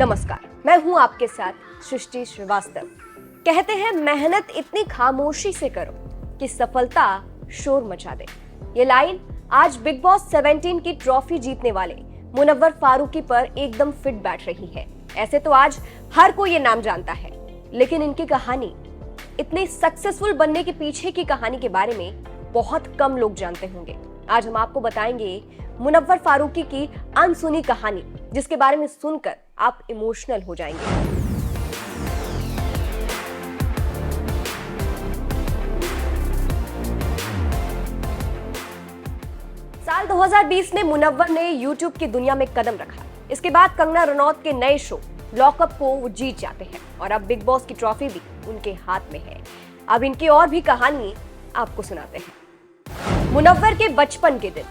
नमस्कार, मैं हूं आपके साथ सृष्टि श्रीवास्तव। कहते हैं मेहनत इतनी खामोशी से करो कि सफलता शोर मचा दे। ये लाइन आज बिग बॉस 17 की ट्रॉफी जीतने वाले मुनव्वर फारूकी पर एकदम फिट बैठ रही है। ऐसे तो आज हर कोई ये नाम जानता है, लेकिन इनकी कहानी, इतने सक्सेसफुल बनने के पीछे की कहानी के बारे में बहुत कम लोग जानते होंगे। आज हम आपको बताएंगे मुनव्वर फारूकी की अनसुनी कहानी, जिसके बारे में सुनकर आप इमोशनल हो जाएंगे। साल 2020 में मुनव्वर ने YouTube की दुनिया में कदम रखा। इसके बाद कंगना रनौत के नए शो लॉकअप को वो जीत जाते हैं और अब बिग बॉस की ट्रॉफी भी उनके हाथ में है। अब इनकी और भी कहानी आपको सुनाते हैं। मुनव्वर के बचपन के दिन।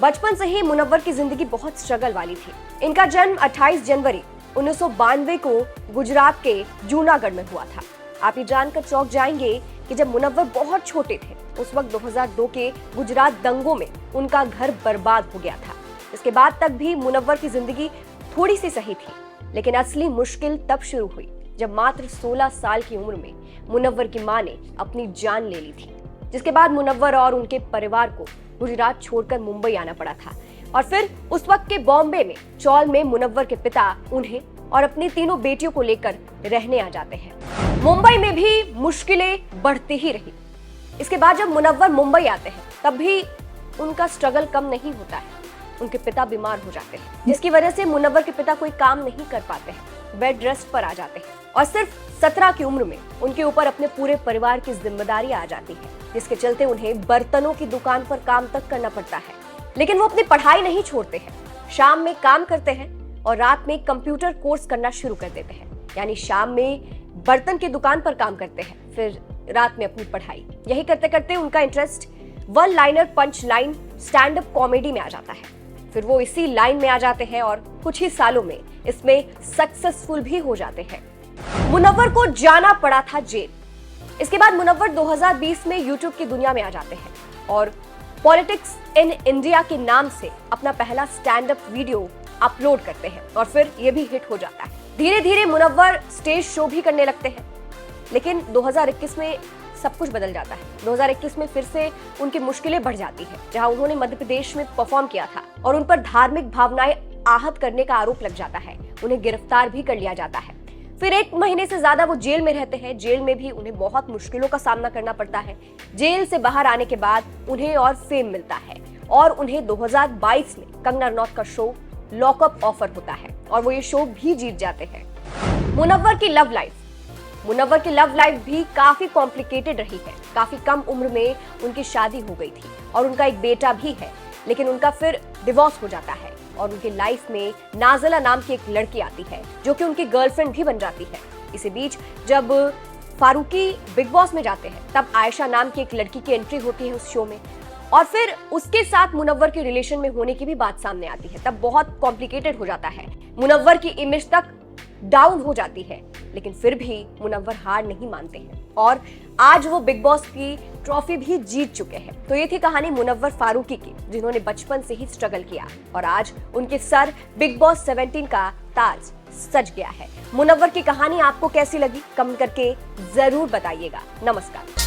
बचपन से ही मुनव्वर की जिंदगी बहुत स्ट्रगल वाली थी। इनका जन्म 28 जनवरी 1992 को गुजरात के जूनागढ़ में हुआ था। आप ये जानकर चौंक जाएंगे कि जब मुनव्वर बहुत छोटे थे, उस वक्त 2002 के गुजरात दंगों में उनका घर बर्बाद हो गया था। इसके बाद तक भी मुनव्वर की जिंदगी थोड़ी सी सही थी, लेकिन असली मुश्किल तब शुरू हुई जब मात्र 16 साल की उम्र में मुनव्वर की मां ने अपनी जान ले ली थी। जिसके बाद मुनव्वर और उनके परिवार को गुजरात छोड़कर मुंबई आना पड़ा था और फिर उस वक्त के बॉम्बे में चौल में मुनव्वर के पिता उन्हें और अपनी तीनों बेटियों को लेकर रहने आ जाते हैं। मुंबई में भी मुश्किलें बढ़ती ही रही। इसके बाद जब मुनव्वर मुंबई आते हैं, तब भी उनका स्ट्रगल कम नहीं होता है। उनके पिता बीमार हो जाते हैं, जिसकी वजह से मुनव्वर के पिता कोई काम नहीं कर पाते हैं, बेड रेस्ट पर आ जाते हैं और सिर्फ 17 की उम्र में उनके ऊपर अपने पूरे परिवार की जिम्मेदारी आ जाती है, जिसके चलते उन्हें बर्तनों की दुकान पर काम तक करना पड़ता है। लेकिन वो अपनी पढ़ाई नहीं छोड़ते हैं। शाम में काम करते हैं और रात में कंप्यूटर कोर्स करना शुरू कर देते हैं। यानी शाम में बर्तन की दुकान पर काम करते हैं, फिर रात में अपनी पढ़ाई। यही करते करते उनका interest one liner punch line stand up comedy में आ जाता है। फिर वो इसी लाइन में आ जाते हैं और कुछ ही सालों में इसमें सक्सेसफुल भी हो जाते हैं। मुनव्वर को जाना पड़ा था जेल। इसके बाद मुनव्वर 2020 में YouTube की दुनिया में आ जाते हैं और पॉलिटिक्स इन इंडिया के नाम से अपना पहला स्टैंड अप वीडियो अपलोड करते हैं और फिर ये भी हिट हो जाता है। धीरे धीरे मुनव्वर स्टेज शो भी करने लगते हैं, लेकिन 2021 में सब कुछ बदल जाता है। 2021 में फिर से उनकी मुश्किलें बढ़ जाती है, जहां उन्होंने मध्य प्रदेश में परफॉर्म किया था और उन पर धार्मिक भावनाएं आहत करने का आरोप लग जाता है। उन्हें गिरफ्तार भी कर लिया जाता है। फिर 1 महीने से ज्यादा वो जेल में रहते हैं। जेल में भी उन्हें बहुत मुश्किलों का सामना करना पड़ता है। जेल से बाहर आने के बाद उन्हें और फेम मिलता है और उन्हें 2022 में कंगना रनौत का शो लॉकअप ऑफर होता है और वो ये शो भी जीत जाते हैं। मुनव्वर की लव लाइफ। मुनव्वर की लव लाइफ भी काफी कॉम्प्लिकेटेड रही है। काफी कम उम्र में उनकी शादी हो गई थी और उनका एक बेटा भी है, लेकिन उनका फिर डिवोर्स हो जाता है और उनकी लाइफ में नाज़िला नाम की एक लड़की आती है, जो कि उनकी गर्लफ्रेंड भी बन जाती है। इसी बीच जब फारूकी बिग बॉस में जाते हैं, तब आयशा नाम की एक लड़की की एंट्री होती है उस शो में और फिर उसके साथ मुनव्वर के रिलेशन में होने की भी बात सामने आती है। तब बहुत कॉम्प्लिकेटेड हो जाता है। मुनव्वर की इमेज तक डाउन हो जाती है, लेकिन फिर भी मुनव्वर हार नहीं मानते हैं और आज वो बिग बॉस की ट्रॉफी भी जीत चुके हैं। तो ये थी कहानी मुनव्वर फारूकी की, जिन्होंने बचपन से ही स्ट्रगल किया और आज उनके सर बिग बॉस 17 का ताज सज गया है। मुनव्वर की कहानी आपको कैसी लगी, कमेंट करके जरूर बताइएगा। नमस्कार।